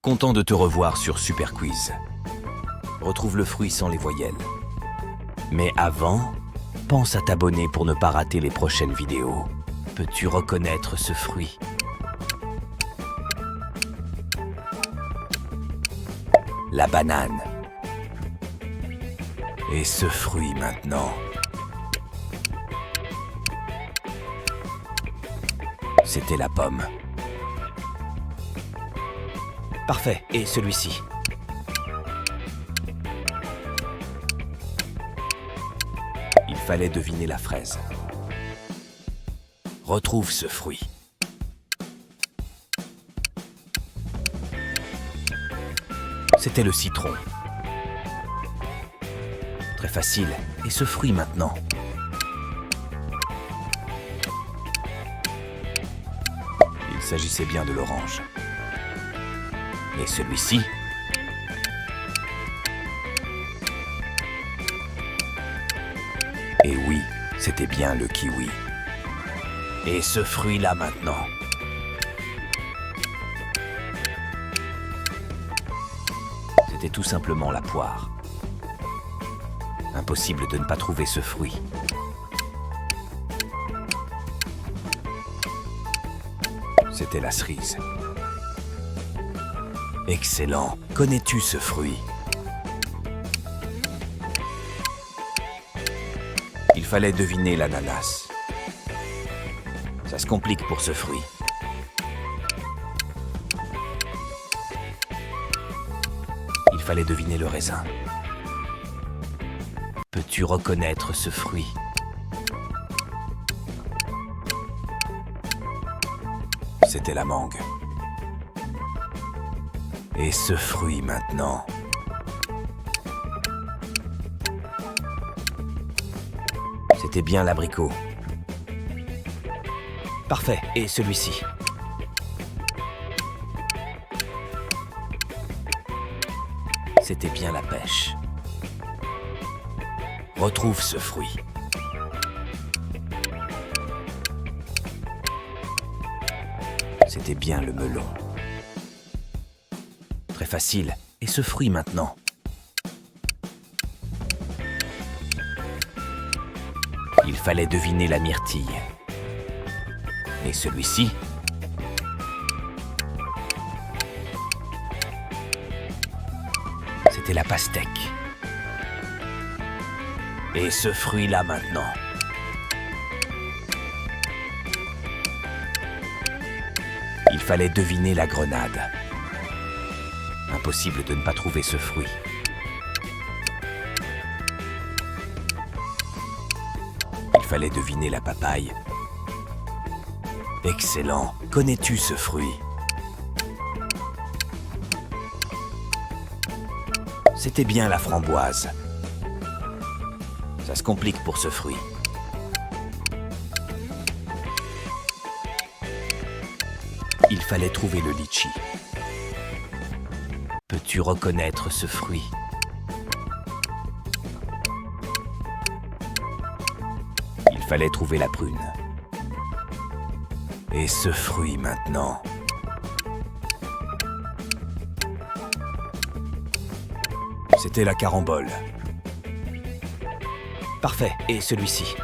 Content de te revoir sur Super Quiz. Retrouve le fruit sans les voyelles. Mais avant, pense à t'abonner pour ne pas rater les prochaines vidéos. Peux-tu reconnaître ce fruit? La banane. Et ce fruit maintenant? C'était la pomme. Parfait. Et celui-ci? Il fallait deviner la fraise. Retrouve ce fruit. C'était le citron. Très facile. Et ce fruit maintenant? Il s'agissait bien de l'orange. Et celui-ci? Et oui, c'était bien le kiwi. Et ce fruit-là maintenant? C'était tout simplement la poire. Impossible de ne pas trouver ce fruit. C'était la cerise. Excellent. Connais-tu ce fruit? Il fallait deviner l'ananas. Ça se complique pour ce fruit. Il fallait deviner le raisin. Peux-tu reconnaître ce fruit? C'était la mangue. Et ce fruit maintenant? C'était bien l'abricot. Parfait. Et celui-ci? C'était bien la pêche. Retrouve ce fruit. C'était bien le melon. Très facile. Et ce fruit maintenant? Il fallait deviner la myrtille. Et celui-ci? C'était la pastèque. Et ce fruit-là maintenant? Il fallait deviner la grenade. Impossible de ne pas trouver ce fruit. Il fallait deviner la papaye. Excellent. Connais-tu ce fruit? C'était bien la framboise. Ça se complique pour ce fruit. Il fallait trouver le litchi. Peux-tu reconnaître ce fruit? Il fallait trouver la prune. Et ce fruit maintenant? C'était la carambole. Parfait. Et celui-ci?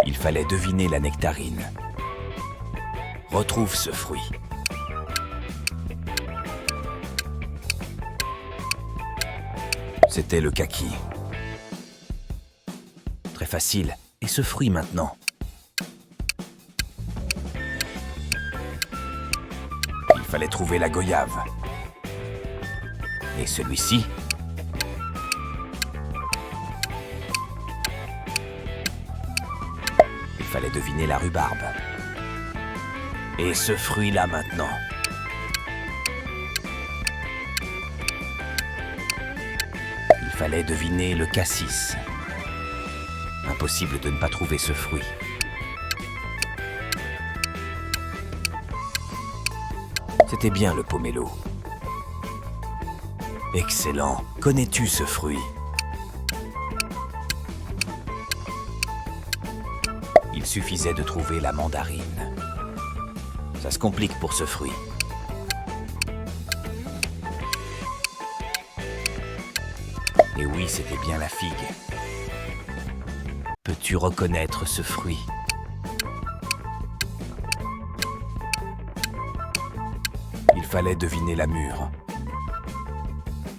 Il fallait deviner la nectarine. Retrouve ce fruit. C'était le kaki. Très facile. Et ce fruit maintenant? Il fallait trouver la goyave. Et celui-ci? Il fallait deviner la rhubarbe. Et ce fruit-là maintenant? Il fallait deviner le cassis. Impossible de ne pas trouver ce fruit. C'était bien le pomelo. Excellent. Connais-tu ce fruit? Il suffisait de trouver la mandarine. Ça se complique pour ce fruit. Et oui, c'était bien la figue. Peux-tu reconnaître ce fruit? Il fallait deviner la mûre.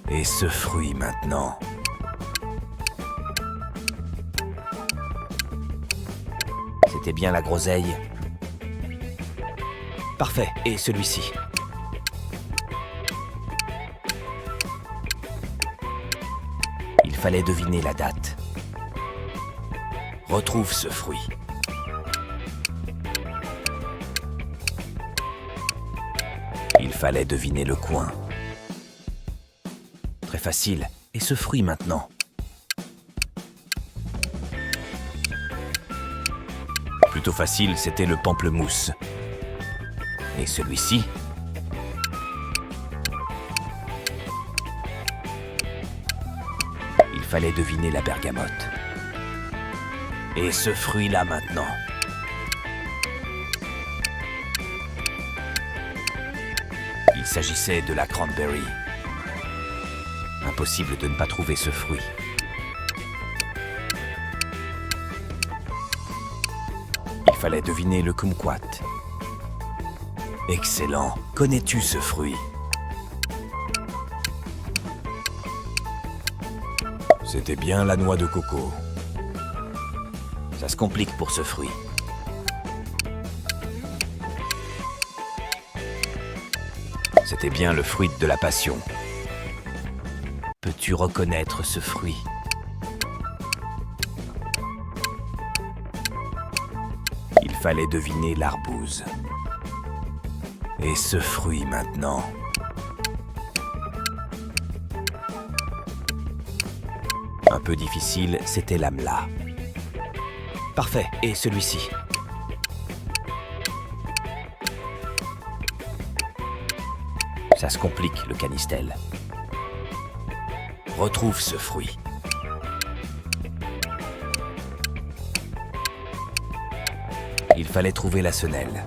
Et ce fruit maintenant. C'était bien la groseille. Parfait. Et celui-ci? Il fallait deviner la date. Retrouve ce fruit. Il fallait deviner le coin. Très facile. Et ce fruit maintenant? Plutôt facile, c'était le pamplemousse. Et celui-ci? Il fallait deviner la bergamote. Et ce fruit-là maintenant? Il s'agissait de la cranberry. Impossible de ne pas trouver ce fruit. Il fallait deviner le kumquat. Excellent. Connais-tu ce fruit? C'était bien la noix de coco. Ça se complique pour ce fruit. C'était bien le fruit de la passion. Peux-tu reconnaître ce fruit? Il fallait deviner l'arbouse. Et ce fruit maintenant? Un peu difficile, c'était l'amla. Parfait. Et celui-ci? Ça se complique, le canistel. Retrouve ce fruit. Il fallait trouver la senelle.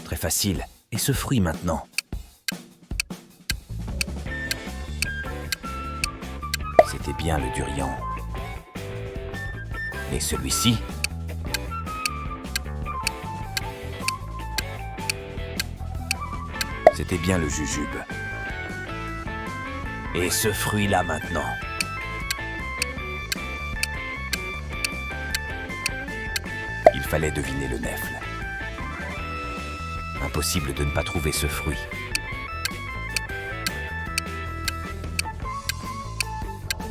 Très facile. Et ce fruit maintenant? C'était bien le durian. Et celui-ci? C'était bien le jujube. Et ce fruit-là maintenant? Il fallait deviner le nèfle. Impossible de ne pas trouver ce fruit.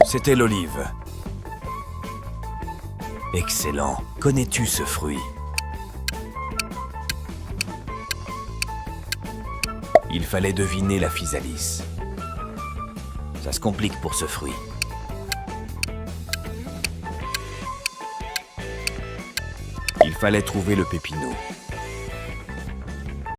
C'était l'olive. Excellent. Connais-tu ce fruit? Il fallait deviner la physalis. Ça se complique pour ce fruit. Il fallait trouver le pépinot.